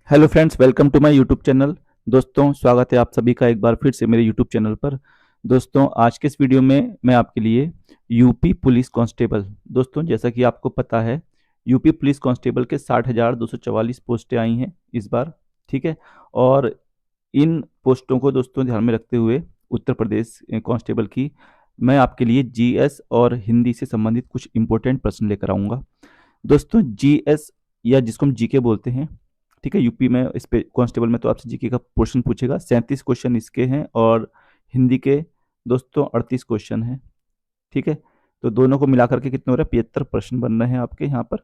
Hello friends, welcome to my YouTube channel. दोस्तों, स्वागत है आप सभी का एक बार फिर से मेरे यूट्यूब चैनल पर। दोस्तों, आज के इस वीडियो में मैं आपके लिए यूपी पुलिस कांस्टेबल, दोस्तों जैसा कि आपको पता है, यूपी पुलिस कांस्टेबल के 60,244 पोस्टें आई हैं इस बार। ठीक है। और इन पोस्टों को दोस्तों ध्यान में रखते हुए उत्तर प्रदेश कांस्टेबल की मैं आपके लिए जीएस और हिंदी से संबंधित कुछ इंपॉर्टेंट प्रश्न लेकर आऊँगा। दोस्तों, जीएस या जिसको हम जीके बोलते हैं, ठीक है, यूपी में इस पे कांस्टेबल में तो आपसे जीके का क्वेश्चन पूछेगा। 37 क्वेश्चन इसके हैं और हिंदी के दोस्तों 38 क्वेश्चन हैं। ठीक है। तो दोनों को मिलाकर के कितने हो रहे हैं? 75 प्रश्न बन रहे हैं आपके यहाँ पर।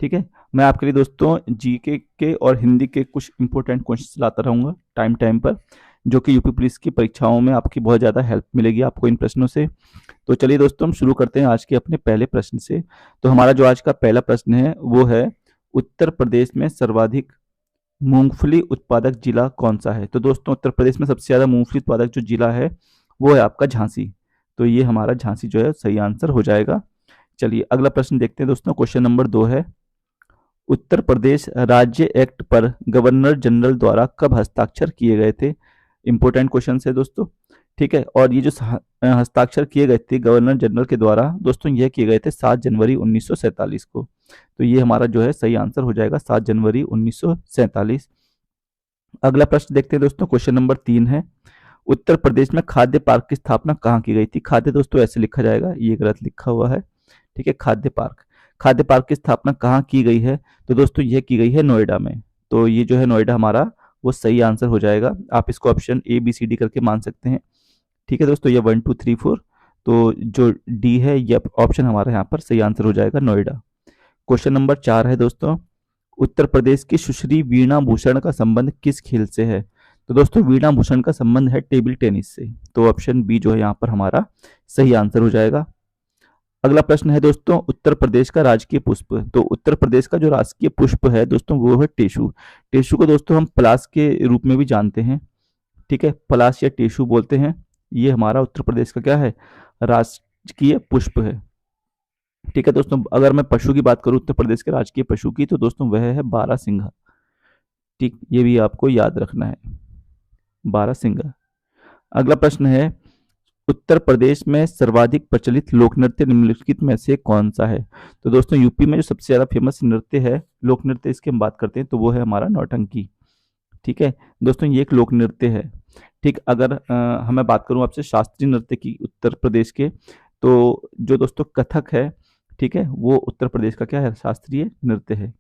ठीक है। मैं आपके लिए दोस्तों जीके के और हिंदी के कुछ इंपॉर्टेंट क्वेश्चन लाता रहूंगा टाइम टाइम पर, जो कि यूपी पुलिस की परीक्षाओं में आपकी बहुत ज़्यादा हेल्प मिलेगी आपको इन प्रश्नों से। तो चलिए दोस्तों, हम शुरू करते हैं आज के अपने पहले प्रश्न से। तो हमारा जो आज का पहला प्रश्न है वो है, उत्तर प्रदेश में सर्वाधिक मूंगफली उत्पादक जिला कौन सा है? तो दोस्तों, उत्तर प्रदेश में सबसे ज्यादा मूंगफली उत्पादक जो जिला है वो है आपका झांसी। तो ये हमारा झांसी जो है सही आंसर हो जाएगा। चलिए अगला प्रश्न देखते हैं दोस्तों। क्वेश्चन नंबर 2 है, उत्तर प्रदेश राज्य एक्ट पर गवर्नर जनरल द्वारा कब हस्ताक्षर किए गए थे? इंपॉर्टेंट क्वेश्चन है दोस्तों। ठीक है। और ये जो हस्ताक्षर किए गए थे गवर्नर जनरल के द्वारा दोस्तों, यह किए गए थे 7 जनवरी 1947 को। तो ये हमारा जो है सही आंसर हो जाएगा 7 जनवरी 1947। अगला प्रश्न देखते हैं दोस्तों। क्वेश्चन नंबर 3 है, उत्तर प्रदेश में खाद्य पार्क की स्थापना कहाँ की गई थी? खाद्य दोस्तों ऐसे लिखा जाएगा, ये गलत लिखा हुआ है। ठीक है। खाद्य पार्क की स्थापना कहाँ की गई है? तो दोस्तों यह की गई है नोएडा में। तो ये जो है नोएडा हमारा वो सही आंसर हो जाएगा। आप इसको option A B C D करके मान सकते हैं। ठीक है दोस्तों, ये 1 2 3 4। तो जो डी है ये ऑप्शन हमारा यहाँ पर सही आंसर हो जाएगा, नोएडा। क्वेश्चन नंबर 4 है दोस्तों, उत्तर प्रदेश की सुश्री वीणा भूषण का संबंध किस खेल से है? तो दोस्तों वीणा भूषण का संबंध है टेबल टेनिस से। तो ऑप्शन बी जो है यहाँ पर हमारा सही आंसर हो जाएगा। अगला प्रश्न है दोस्तों, उत्तर प्रदेश का राजकीय पुष्प। तो उत्तर प्रदेश का जो राजकीय पुष्प है दोस्तों वो है टेशु। टेशु को दोस्तों हम पलाश के रूप में भी जानते हैं। ठीक है, पलाश या टेशु बोलते हैं। ये हमारा उत्तर प्रदेश का क्या है? राजकीय पुष्प है। ठीक है दोस्तों, अगर मैं पशु की बात करूं उत्तर प्रदेश के राजकीय पशु की, तो दोस्तों वह है बारहसिंघा। ठीक, ये भी आपको याद रखना है, बारहसिंघा। अगला प्रश्न है, उत्तर प्रदेश में सर्वाधिक प्रचलित लोक नृत्य निम्नलिखित में से कौन सा है? तो दोस्तों यूपी में जो सबसे ज्यादा फेमस नृत्य है, लोक नृत्य इसकी हम बात करते हैं, तो वो है हमारा नौटंकी। ठीक है दोस्तों, ये एक लोक नृत्य है। ठीक, अगर हमें बात करूं आपसे शास्त्रीय नृत्य की उत्तर प्रदेश के, तो जो दोस्तों कथक है, ठीक है, वो उत्तर प्रदेश का क्या है? शास्त्रीय नृत्य है।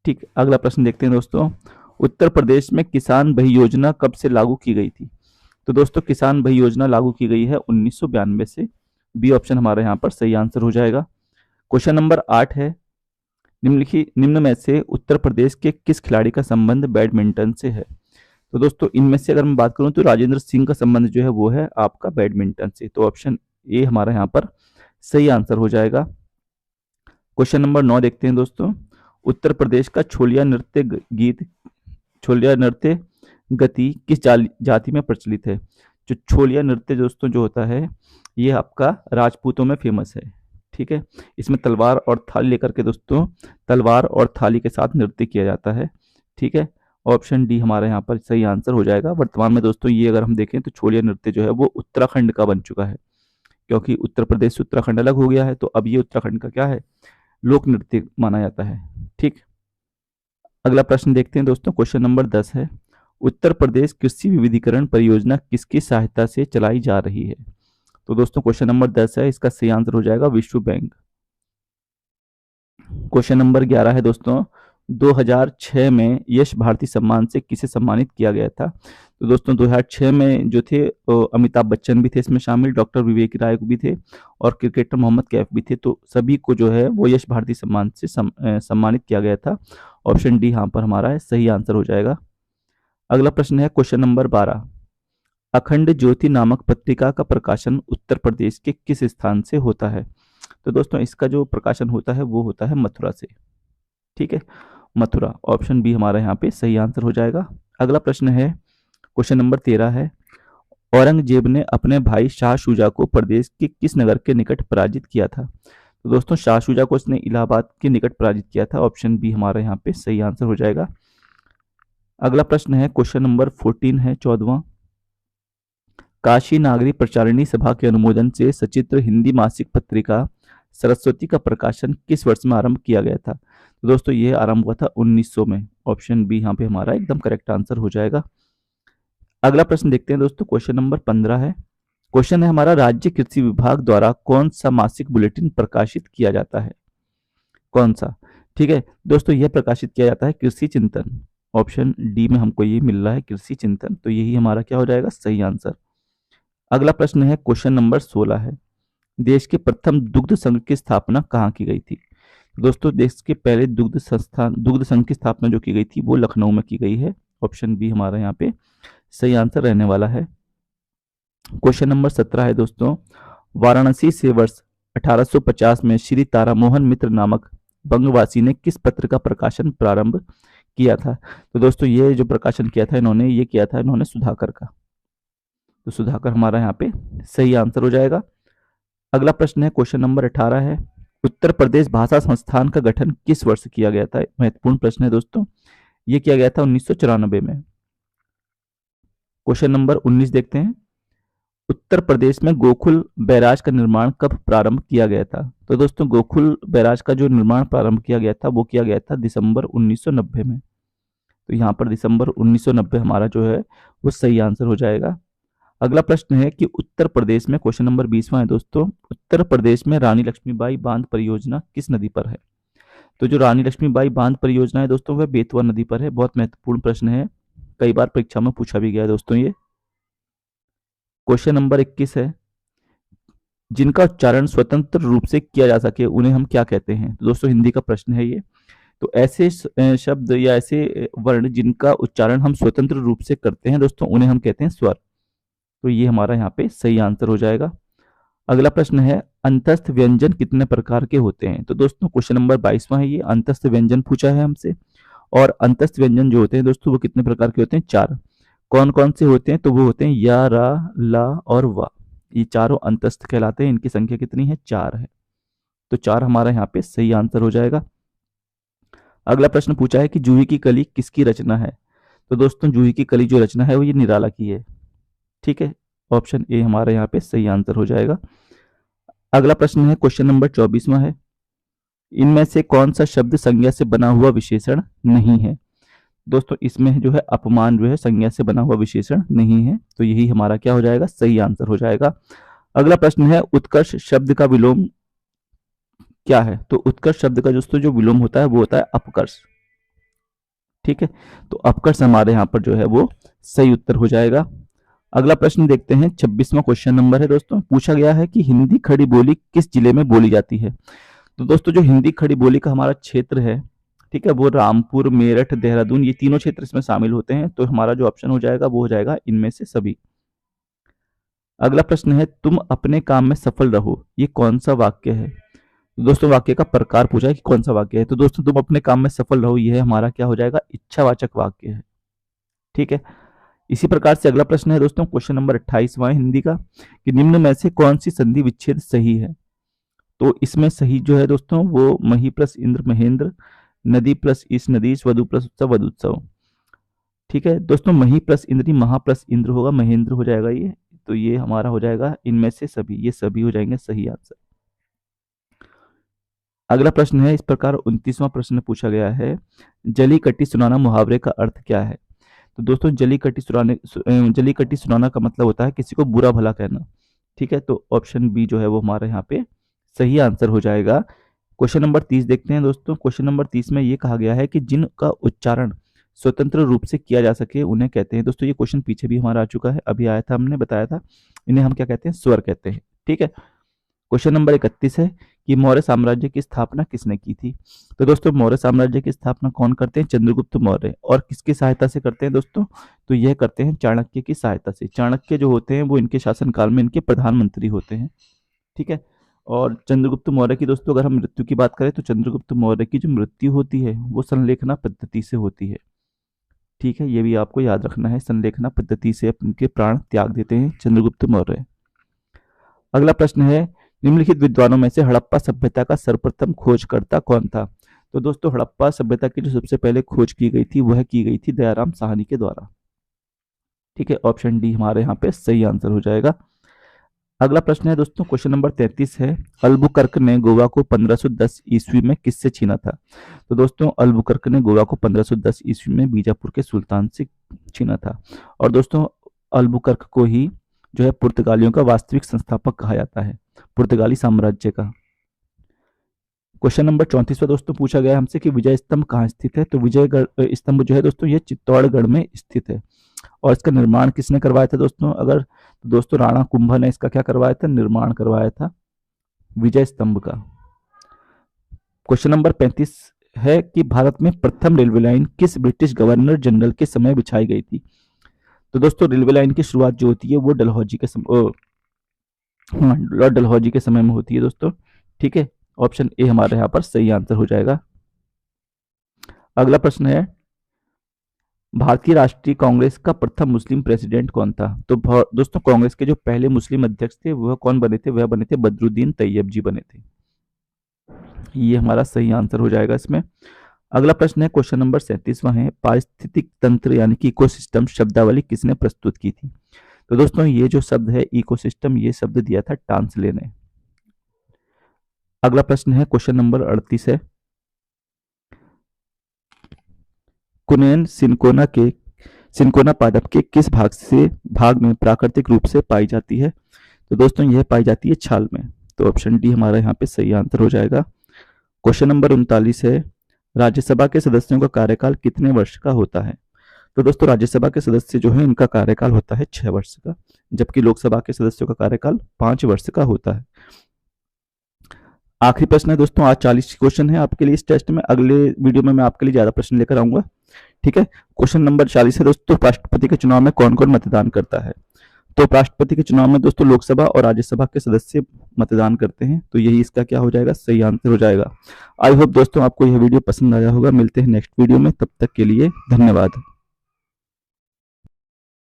ठीक, अगला प्रश्न देखते हैं दोस्तों, उत्तर प्रदेश में किसान भई योजना कब से लागू की गई थी? तो दोस्तों किसान भई योजना लागू की गई है 1992 से। बी ऑप्शन हमारा यहाँ पर सही आंसर हो जाएगा। क्वेश्चन नंबर 8 है, निम्न में से उत्तर प्रदेश के किस खिलाड़ी का संबंध बैडमिंटन से है? तो दोस्तों इनमें से अगर मैं बात करूं तो राजेंद्र सिंह का संबंध जो है वो है आपका बैडमिंटन से। तो ऑप्शन ए हमारा यहाँ पर सही आंसर हो जाएगा। क्वेश्चन नंबर 9 देखते हैं दोस्तों, उत्तर प्रदेश का छोलिया नृत्य गति किस जाति में प्रचलित है? जो छोलिया नृत्य दोस्तों जो होता है ये आपका राजपूतों में फेमस है। ठीक है, इसमें तलवार और थाली लेकर के दोस्तों, तलवार और थाली के साथ नृत्य किया जाता है। ठीक है, ऑप्शन डी हमारा यहाँ पर सही आंसर हो जाएगा। वर्तमान में दोस्तों ये अगर हम देखें तो छोलिया नृत्य जो है वो उत्तराखंड का बन चुका है, क्योंकि उत्तर प्रदेश से उत्तराखंड अलग हो गया है, तो अब ये उत्तराखंड का क्या है? लोक नृत्य माना जाता है। ठीक, अगला प्रश्न देखते हैं दोस्तों। क्वेश्चन नंबर 10 है, उत्तर प्रदेश कृषि विविधीकरण परियोजना किसकी सहायता से चलाई जा रही है? तो दोस्तों क्वेश्चन नंबर 10 है, इसका सही आंसर हो जाएगा विश्व बैंक। क्वेश्चन नंबर 11 है दोस्तों, 2006 में यश भारती सम्मान से किसे सम्मानित किया गया था? तो दोस्तों 2006 में जो थे अमिताभ बच्चन भी थे इसमें शामिल, डॉक्टर विवेक राय भी थे और क्रिकेटर मोहम्मद कैफ भी थे। तो सभी को जो है वो यश भारती सम्मान से सम्मानित किया गया था। ऑप्शन डी यहाँ पर हमारा है सही आंसर हो जाएगा। अगला प्रश्न है क्वेश्चन नंबर 12, अखंड ज्योति नामक पत्रिका का प्रकाशन उत्तर प्रदेश के किस स्थान से होता है? तो दोस्तों इसका जो प्रकाशन होता है वो होता है मथुरा से। ठीक है, मथुरा, ऑप्शन बी हमारा यहाँ पे सही आंसर हो जाएगा। अगला प्रश्न है क्वेश्चन नंबर 13 है, औरंगजेब ने अपने भाई शाह शुजा को प्रदेश के किस नगर के निकट पराजित किया था? तो दोस्तों शाह शुजा को इसने इलाहाबाद के निकट पराजित किया था। ऑप्शन बी हमारा यहाँ पे सही आंसर हो जाएगा। अगला प्रश्न है क्वेश्चन नंबर 14 है 14वां। काशी नागरी प्रचारिणी सभा के अनुमोदन से सचित्र हिंदी मासिक पत्रिका सरस्वती का प्रकाशन किस वर्ष में आरंभ किया गया था? तो दोस्तों ये आरंभ हुआ था 1900 में। ऑप्शन बी यहाँ पे हमारा एकदम करेक्ट आंसर हो जाएगा। अगला प्रश्न देखते हैं दोस्तों, क्वेश्चन नंबर 15 है। क्वेश्चन है हमारा, राज्य कृषि विभाग द्वारा कौन सा मासिक बुलेटिन प्रकाशित किया जाता है? कौन सा? ठीक है दोस्तों, यह प्रकाशित किया जाता है कृषि चिंतन। ऑप्शन डी में हमको ये मिल रहा है कृषि चिंतन, तो यही हमारा क्या हो जाएगा सही आंसर। अगला प्रश्न है क्वेश्चन नंबर 16 है। देश के प्रथम दुग्ध संघ की स्थापना कहाँ की गई थी? दोस्तों देश के पहले दुग्ध संघ की स्थापना जो की गई थी वो लखनऊ में की गई है। ऑप्शन बी हमारा यहाँ पे सही आंसर रहने वाला है। क्वेश्चन नंबर 17 है दोस्तों, वाराणसी से वर्ष 1850 में श्री तारामोहन मित्र नामक बंगवासी ने किस पत्र का प्रकाशन प्रारंभ किया था? तो दोस्तों ये जो प्रकाशन किया था इन्होंने सुधाकर का। तो सुधाकर हमारा यहाँ पे सही आंसर हो जाएगा। अगला प्रश्न है क्वेश्चन नंबर 18 है। उत्तर प्रदेश भाषा संस्थान का गठन किस वर्ष किया गया था? महत्वपूर्ण प्रश्न है दोस्तों, ये किया गया था 1994 में। क्वेश्चन नंबर 19 देखते हैं। उत्तर प्रदेश में गोकुल बैराज का निर्माण कब प्रारंभ किया गया था? तो दोस्तों गोकुल बैराज का जो निर्माण प्रारंभ किया गया था वो किया गया था दिसंबर 1990 में। तो यहाँ पर दिसंबर 1990 हमारा जो है वो सही आंसर हो जाएगा। अगला प्रश्न है कि उत्तर प्रदेश में, क्वेश्चन नंबर 20वां है दोस्तों, उत्तर प्रदेश में रानी लक्ष्मीबाई बांध परियोजना किस नदी पर है? तो जो रानी लक्ष्मीबाई बांध परियोजना है दोस्तों वह बेतवा नदी पर है। बहुत महत्वपूर्ण प्रश्न है, कई बार परीक्षा में पूछा भी गया है दोस्तों ये। क्वेश्चन नंबर 21 है। जिनका उच्चारण स्वतंत्र रूप से किया जा सके उन्हें हम क्या कहते हैं? तो दोस्तों हिंदी का प्रश्न है ये। तो ऐसे शब्द या ऐसे वर्ण जिनका उच्चारण हम स्वतंत्र रूप से करते हैं दोस्तों उन्हें हम कहते हैं स्वर। तो ये हमारा यहाँ पे सही आंसर हो जाएगा। अगला प्रश्न है, अंतस्थ व्यंजन कितने प्रकार के होते हैं? तो दोस्तों क्वेश्चन नंबर 22वां है ये। अंतस्थ व्यंजन पूछा है हमसे, और अंतस्थ व्यंजन जो होते हैं दोस्तों वो कितने प्रकार के होते हैं? 4। कौन कौन से होते हैं? तो वो होते हैं या, रा, ला और वा। ये चारों अंतस्थ कहलाते हैं। इनकी संख्या कितनी है? 4 है। तो 4 हमारा यहाँ पे सही आंसर हो जाएगा। अगला प्रश्न पूछा है कि जूही की कली किसकी रचना है? तो दोस्तों जूही की कली जो रचना है वो ये निराला की है। ठीक है, ऑप्शन ए हमारा यहाँ पे सही आंसर हो जाएगा। अगला प्रश्न है क्वेश्चन नंबर 24वां है। इनमें से कौन सा शब्द संज्ञा से बना हुआ विशेषण नहीं है? दोस्तों इसमें जो है अपमान जो है संज्ञा से बना हुआ विशेषण नहीं है। तो यही हमारा क्या हो जाएगा सही आंसर हो जाएगा। अगला प्रश्न है, उत्कर्ष शब्द का विलोम क्या है? तो उत्कर्ष शब्द का दोस्तों जो विलोम होता है वो होता है अपकर्ष। ठीक है, तो अपकर्ष हमारे यहाँ पर जो है वो सही उत्तर हो जाएगा। अगला प्रश्न देखते हैं, 26वां क्वेश्चन नंबर है दोस्तों। पूछा गया है कि हिंदी खड़ी बोली किस जिले में बोली जाती है? तो दोस्तों जो हिंदी खड़ी बोली का हमारा क्षेत्र है, ठीक है, वो रामपुर, मेरठ, देहरादून, ये तीनों क्षेत्र इसमें शामिल होते हैं। तो हमारा जो ऑप्शन हो जाएगा वो हो जाएगा इनमें से सभी। अगला प्रश्न है, तुम अपने काम में सफल रहो, ये कौन सा वाक्य है? तो दोस्तों वाक्य का प्रकार पूछा है कि कौन सा वाक्य है। तो दोस्तों तुम अपने काम में सफल रहो, यह हमारा क्या हो जाएगा इच्छावाचक वाक्य है। ठीक है, इसी प्रकार से अगला प्रश्न है दोस्तों क्वेश्चन नंबर 28वां हिंदी का, कि निम्न में से कौन सी संधि विच्छेद सही है? तो इसमें सही जो है दोस्तों वो मही प्लस इंद्र महेंद्र, नदी प्लस ईश नदीश, वधु प्लस उत्सव वधुत्सव। ठीक है दोस्तों, मही प्लस इंद्री महा प्लस इंद्र होगा, महेंद्र हो जाएगा ये। तो ये हमारा हो जाएगा इनमें से सभी, ये सभी हो जाएंगे सही आंसर। अगला प्रश्न है इस प्रकार 29वां प्रश्न पूछा गया है, जली कटी सुनाना मुहावरे का अर्थ क्या है? तो दोस्तों जली कटी सुनाना का मतलब होता है किसी को बुरा भला कहना। ठीक है, तो ऑप्शन बी जो है वो हमारे यहाँ पे सही आंसर हो जाएगा। क्वेश्चन नंबर 30 देखते हैं दोस्तों। क्वेश्चन नंबर 30 में ये कहा गया है कि जिनका उच्चारण स्वतंत्र रूप से किया जा सके उन्हें कहते हैं। दोस्तों ये क्वेश्चन पीछे भी हमारा आ चुका है, अभी आया था, हमने बताया था। इन्हें हम क्या कहते हैं? स्वर कहते हैं। ठीक है, क्वेश्चन नंबर 31 है कि मौर्य साम्राज्य की स्थापना किसने की थी? तो दोस्तों मौर्य साम्राज्य की स्थापना कौन करते हैं? चंद्रगुप्त मौर्य। और किसकी सहायता से करते हैं दोस्तों? तो यह करते हैं चाणक्य की सहायता से। चाणक्य जो होते हैं वो इनके शासनकाल में इनके प्रधानमंत्री होते हैं। ठीक है, और चंद्रगुप्त मौर्य की दोस्तों अगर हम मृत्यु की बात करें तो चंद्रगुप्त मौर्य की जो मृत्यु होती है वो संलेखना पद्धति से होती है। ठीक है, ये भी आपको याद रखना है, संलेखना पद्धति से उनके प्राण त्याग देते हैं चंद्रगुप्त मौर्य। अगला प्रश्न है, निम्नलिखित विद्वानों में से हड़प्पा सभ्यता का सर्वप्रथम खोजकर्ता कौन था? तो दोस्तों हड़प्पा सभ्यता की जो सबसे पहले खोज की गई थी वह की गई थी दयाराम साहनी के द्वारा। ठीक है, ऑप्शन डी हमारे यहाँ पे सही आंसर हो जाएगा। अगला प्रश्न है दोस्तों, क्वेश्चन नंबर 33 है, अल्बुकर्क ने गोवा को 1510 ईस्वी में किससे छीना था? तो दोस्तों अल्बुकर्क ने गोवा को 1510 ईस्वी में बीजापुर के सुल्तान से छीना था। और दोस्तों अल्बुकर्क को ही जो है पुर्तगालियों का वास्तविक संस्थापक कहा जाता है, पुर्तगाली साम्राज्य का। क्वेश्चन नंबर 34 दोस्तों पूछा गया हमसे कि विजय स्तंभ कहाँ स्थित है? तो विजय स्तंभ जो है दोस्तों ये चित्तौड़गढ़ में स्थित है। और इसका निर्माण किसने करवाया था दोस्तों? अगर तो दोस्तों राणा कुंभ ने इसका क्या करवाया था? निर्माण करवाया था विजय स्तंभ का। क्वेश्चन नंबर 35 है कि भारत में प्रथम रेलवे लाइन किस ब्रिटिश गवर्नर जनरल के समय बिछाई गई थी? तो दोस्तों रेलवे लाइन की शुरुआत जो होती है वो डलहौजी के समय लॉर्ड डलहौजी के समय में होती है दोस्तों। ठीक है, ऑप्शन ए हमारे यहाँ पर सही आंसर हो जाएगा। अगला प्रश्न है, भारतीय राष्ट्रीय कांग्रेस का प्रथम मुस्लिम प्रेसिडेंट कौन था? तो दोस्तों कांग्रेस के जो पहले मुस्लिम अध्यक्ष थे वह कौन बने थे? वह बने थे बदरुद्दीन तैयब जी बने थे। ये हमारा सही आंसर हो जाएगा इसमें। अगला प्रश्न है क्वेश्चन नंबर 37वां है, पारिस्थितिक तंत्र यानी कि इकोसिस्टम शब्दावली किसने प्रस्तुत की थी? तो दोस्तों ये जो शब्द है इकोसिस्टम, ये शब्द दिया था टांसले ने। अगला प्रश्न है क्वेश्चन नंबर 38 है, कुनैन सिनकोना पादप के किस भाग में प्राकृतिक रूप से पाई जाती है? तो दोस्तों यह पाई जाती है छाल में। तो ऑप्शन डी हमारा यहाँ पे सही आंसर हो जाएगा। क्वेश्चन नंबर 39 है, राज्यसभा के सदस्यों का कार्यकाल कितने वर्ष का होता है? तो दोस्तों राज्यसभा के सदस्य जो है इनका कार्यकाल होता है 6 वर्ष का, जबकि लोकसभा के सदस्यों का कार्यकाल 5 वर्ष का होता है। आखिरी प्रश्न है दोस्तों, आज 40 क्वेश्चन है आपके लिए इस टेस्ट में। अगले वीडियो में मैं आपके लिए ज्यादा प्रश्न लेकर आऊंगा। ठीक है, क्वेश्चन नंबर 40 है दोस्तों, राष्ट्रपति के चुनाव में कौन कौन मतदान करता है? तो राष्ट्रपति के चुनाव में दोस्तों लोकसभा और राज्यसभा के सदस्य मतदान करते हैं। तो यही इसका क्या हो जाएगा? सही आंसर हो जाएगा। आई होप दोस्तों आपको यह वीडियो पसंद आया होगा। मिलते हैं नेक्स्ट वीडियो में, तब तक के लिए धन्यवाद।